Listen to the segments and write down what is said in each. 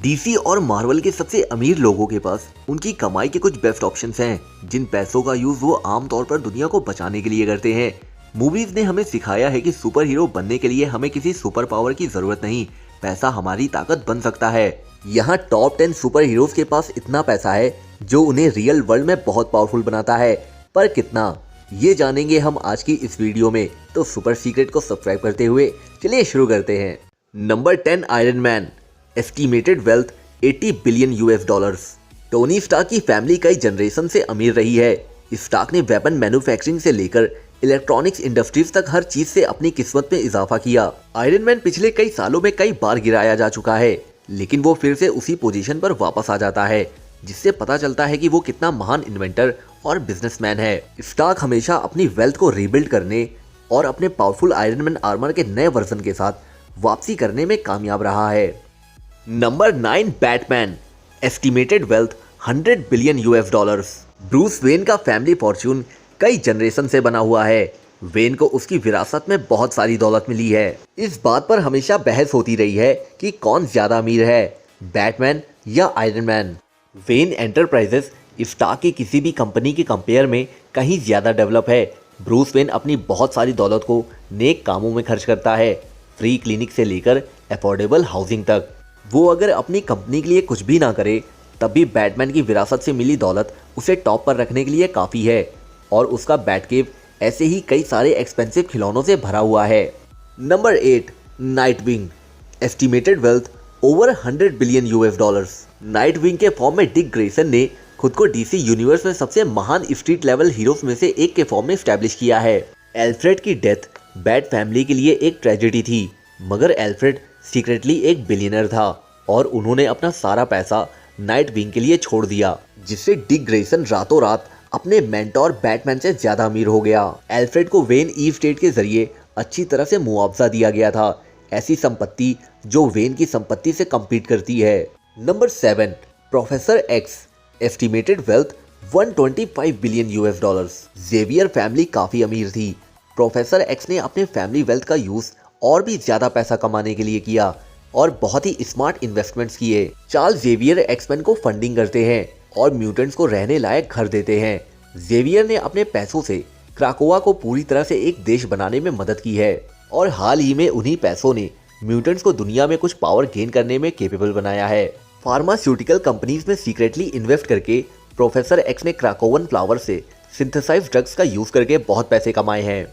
DC और Marvel के सबसे अमीर लोगों के पास उनकी कमाई के कुछ बेस्ट ऑप्शंस हैं, जिन पैसों का यूज वो आमतौर पर दुनिया को बचाने के लिए करते हैं। मूवीज ने हमें सिखाया है कि सुपर हीरो बनने के लिए हमें किसी सुपर पावर की जरूरत नहीं, पैसा हमारी ताकत बन सकता है। यहाँ टॉप 10 सुपर हीरोज के पास इतना पैसा है जो उन्हें रियल वर्ल्ड में बहुत पावरफुल बनाता है, पर कितना, ये जानेंगे हम आज की इस वीडियो में। तो सुपर सीक्रेट को सब्सक्राइब करते हुए चलिए शुरू करते हैं। Number 10, Iron Man. Estimated wealth 80 billion US dollars. Tony Stark की फैमिली कई जनरेशन से अमीर रही है। स्टार्क ने वेपन मैन्युफैक्चरिंग से लेकर इलेक्ट्रॉनिक्स इंडस्ट्रीज तक हर चीज से अपनी किस्मत में इजाफा किया। आयरन मैन पिछले कई सालों में कई बार गिराया जा चुका है, लेकिन वो फिर से उसी पोजीशन पर वापस आ जाता है, जिससे पता चलता है कि वो कितना महान इन्वेंटर और बिजनेसमैन है। स्टार्क हमेशा अपनी वेल्थ को रीबिल्ड करने और अपने पावरफुल आयरन मैन आर्मर के नए वर्जन के साथ वापसी करने में कामयाब रहा है। Number 9, Batman. Estimated wealth 100 billion US dollars. Bruce Wayne का फैमिली फॉर्च्यून कई जनरेशन से बना हुआ है। वेन को उसकी विरासत में बहुत सारी दौलत मिली है। इस बात पर हमेशा बहस होती रही है कि कौन ज्यादा अमीर है, बैटमैन या Iron Man. Wayne Enterprises Stark की किसी भी कंपनी के कंपेयर में कहीं ज्यादा डेवलप है। ब्रूस वेन अपनी बहुत सारी दौलत को नेक कामों में खर्च करता है, फ्री क्लिनिक से लेकर अफोर्डेबल हाउसिंग तक। वो अगर अपनी कंपनी के लिए कुछ भी ना करे, तब भी बैटमैन की विरासत से मिली दौलत उसे टॉप पर रखने के लिए काफ़ी है, और उसका बैटकेव ऐसे ही कई सारे एक्सपेंसिव खिलौनों से भरा हुआ है। Number 8, Nightwing. Estimated wealth over 100 billion US dollars. Nightwing के फॉर्म में डिक ग्रेसन ने खुद को डीसी यूनिवर्स में सबसे महान स्ट्रीट लेवल हीरोज में से एक के फॉर्म में स्टैब्लिश किया है। एल्फ्रेड की डेथ बैट फैमिली के लिए एक ट्रेजेडी थी, मगर एल्फ्रेड सीक्रेटली एक बिलियनर था और उन्होंने अपना सारा पैसा नाइटविंग के लिए छोड़ दिया, जिससे डिक ग्रेसन रातों रात अपने मेंटोर बैटमैन से ज्यादा अमीर हो गया। एल्फ्रेड को वेन ई स्टेट के जरिए अच्छी तरह से मुआवजा दिया गया था, ऐसी संपत्ति जो वेन की संपत्ति से कम्पीट करती है। Number 7, professor X. Estimated wealth 125 billion US dollars. Xavier family काफी अमीर थी। प्रोफेसर एक्स ने अपने फैमिली वेल्थ का यूज और भी ज्यादा पैसा कमाने के लिए किया और बहुत ही स्मार्ट इन्वेस्टमेंट्स किए। चार्ल्स जेवियर एक्समैन को फंडिंग करते हैं और म्यूटेंट्स को रहने लायक घर देते हैं। जेवियर ने अपने पैसों से क्राकोआ को पूरी तरह से एक देश बनाने में मदद की है, और हाल ही में उन्हीं पैसों ने म्यूटेंट्स को दुनिया में कुछ पावर गेन करने में केपेबल बनाया है। फार्मास्यूटिकल कंपनीज में सीक्रेटली इन्वेस्ट करके प्रोफेसर एक्स ने क्राकोवन फ्लावर से सिंथेसाइज्ड ड्रग्स का यूज करके बहुत पैसे कमाए हैं।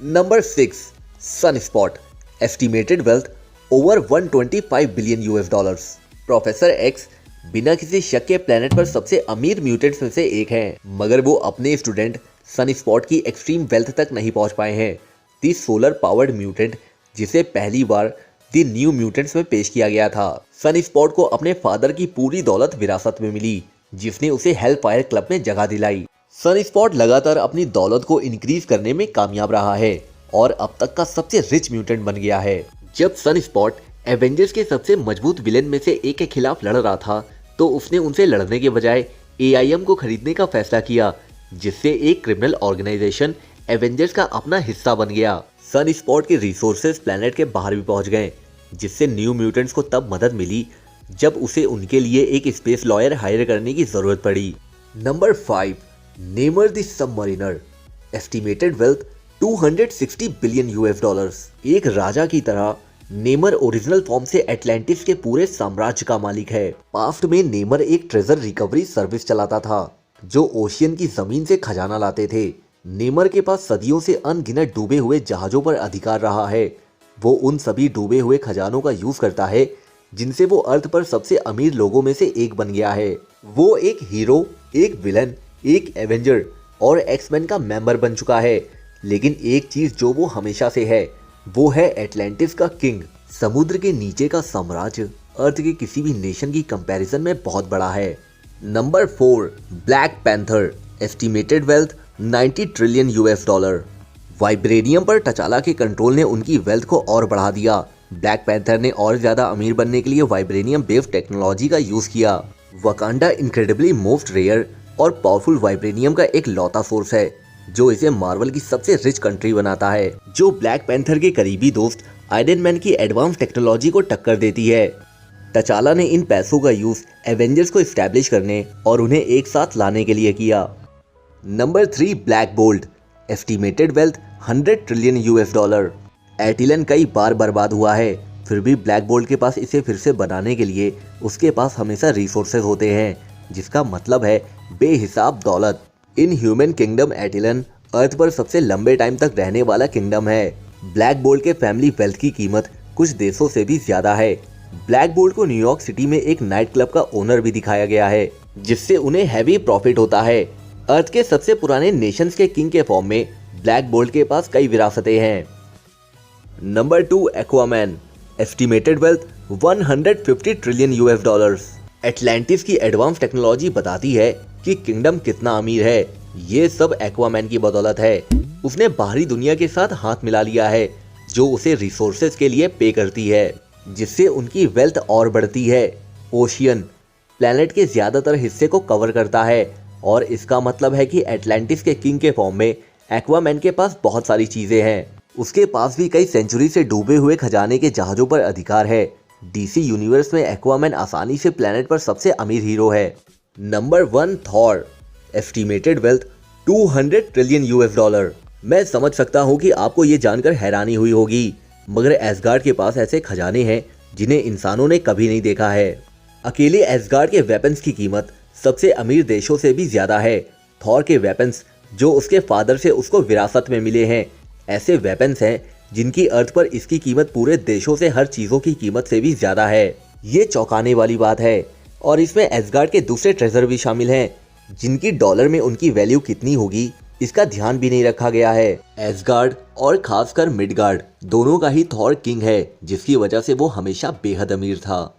Number 6, sunspot. Estimated wealth over 125 billion US dollars. Professor x बिना किसी शक के प्लेनेट पर सबसे अमीर म्यूटेंट्स में से एक हैं, मगर वो अपने स्टूडेंट सनस्पॉट की एक्सट्रीम वेल्थ तक नहीं पहुंच पाए हैं। दी सोलर पावर्ड म्यूटेंट, जिसे पहली बार दी न्यू म्यूटेंट्स में पेश किया गया था। सनस्पॉट को अपने फादर की पूरी दौलत विरासत में मिली, जिसने उसे हेलफायर क्लब में जगह दिलाई। सनस्पॉट लगातार अपनी दौलत को इंक्रीज करने में कामयाब रहा है और अब तक का सबसे रिच म्यूटेंट बन गया है। जब सनस्पॉट एवेंजर्स के सबसे मजबूत विलेन में से एक के खिलाफ लड़ रहा था, तो उसने उनसे लड़ने के बजाय AIM को खरीदने का फैसला किया, जिससे एक क्रिमिनल ऑर्गेनाइजेशन एवेंजर्स का अपना हिस्सा बन गया। सनस्पॉट के रिसोर्सेज प्लेनेट के बाहर भी पहुंच गए, जिससे न्यू म्यूटेंट्स को तब मदद मिली जब उसे उनके लिए एक स्पेस लॉयर हायर करने की जरूरत पड़ी। Number 5, Neymar the submariner. Estimated wealth 260 billion US dollars. एक राजा की तरह नेमर ओरिजिनल फॉर्म से एटलांटिस के पूरे साम्राज्य का मालिक है। पास्ट में नेमर एक ट्रेजर रिकवरी सर्विस चलाता था, जो ओशियन की जमीन से खजाना लाते थे। नेमर के पास सदियों से अनगिनत डूबे हुए जहाजों पर अधिकार रहा है। वो उन सभी डूबे हुए खजानों का यूज करता है जिनसे वो अर्थ पर सबसे अमीर लोगों में से एक बन गया है। वो एक हीरो, एक विलन, एक एवेंजर और एक्समैन का मेंबर बन चुका है, लेकिन एक चीज जो वो हमेशा से है, वो है एटलांटिस का किंग। समुद्र के नीचे का साम्राज्य अर्थ के किसी भी नेशन की कंपैरिजन में बहुत बड़ा है। Number 4, black panther. Estimated wealth 90 trillion US dollar. Vibranium पर टचाला के कंट्रोल ने उनकी वेल्थ को और बढ़ा दिया। ब्लैक पैंथर ने और ज्यादा अमीर बनने के लिए वाइब्रेनियम बेस्ड टेक्नोलॉजी का यूज किया। वकांडा इनक्रेडिबली मोस्ट रेयर और पावरफुल वाइब्रेनियम का एक लौता सोर्स है, जो इसे मार्वल की सबसे रिच कंट्री बनाता है, जो ब्लैक पैंथर के करीबी दोस्त आयरन मैन की एडवांस टेक्नोलॉजी को टक्कर देती है। तचाला ने इन पैसों का यूज एवेंजर्स को इस्टेब्लिश करने और उन्हें एक साथ लाने के लिए किया। Number 3, black gold, estimated wealth 100 trillion $। एटिलन कई बार बर्बाद हुआ है, फिर भी ब्लैक गोल्ड के पास इसे फिर से बनाने के लिए उसके पास हमेशा रिसोर्सेज होते हैं, जिसका मतलब है बेहिसाब दौलत। इन ह्यूमन किंगडम एटिलन अर्थ पर सबसे लंबे टाइम तक रहने वाला किंगडम है। ब्लैक गोल्ड के फैमिली वेल्थ की कीमत कुछ देशों से भी ज्यादा है। ब्लैक गोल्ड को न्यूयॉर्क सिटी में एक नाइट क्लब का ओनर भी दिखाया गया है, जिससे उन्हें हैवी प्रॉफिट होता है। अर्थ के सबसे पुराने नेशंस के किंग के फॉर्म में ब्लैक गोल्ड के पास कई विरासतें हैं। Number 2, Aquaman, estimated wealth 150 trillion $। Atlantis की एडवांस टेक्नोलॉजी बताती है कि किंगडम कितना अमीर है। ये सब एक्वामैन की बदौलत है। उसने बाहरी दुनिया के साथ हाथ मिला लिया है, जो उसे रिसोर्सेज के लिए पे करती है, जिससे उनकी वेल्थ और बढ़ती है। ओशियन प्लैनेट के ज्यादातर हिस्से को कवर करता है और इसका मतलब है कि एटलांटिस के किंग के फॉर्म में एक्वामैन के पास बहुत सारी चीजें हैं। उसके पास भी कई सेंचुरी से डूबे हुए खजाने के जहाजों पर अधिकार है। डीसी यूनिवर्स में एक्वामैन आसानी से प्लैनेट पर सबसे अमीर हीरो है। Number 1, Thor, estimated wealth 200 trillion $। मैं समझ सकता हूँ कि आपको ये जानकर हैरानी हुई होगी, मगर एसगार्ड के पास ऐसे खजाने हैं जिन्हें इंसानों ने कभी नहीं देखा है। अकेले एसगार्ड के वेपन्स की कीमत सबसे अमीर देशों से भी ज्यादा है। थॉर के वेपन्स, जो उसके फादर से उसको विरासत में मिले हैं, ऐसे वेपन्स हैं जिनकी अर्थ पर इसकी कीमत पूरे देशों से हर चीजों की कीमत से भी ज्यादा है। ये चौंकाने वाली बात है। और इसमें एसगार्ड के दूसरे ट्रेजर भी शामिल हैं, जिनकी डॉलर में उनकी वैल्यू कितनी होगी इसका ध्यान भी नहीं रखा गया है। एसगार्ड और खासकर मिडगार्ड दोनों का ही थॉर किंग है, जिसकी वजह से वो हमेशा बेहद अमीर था।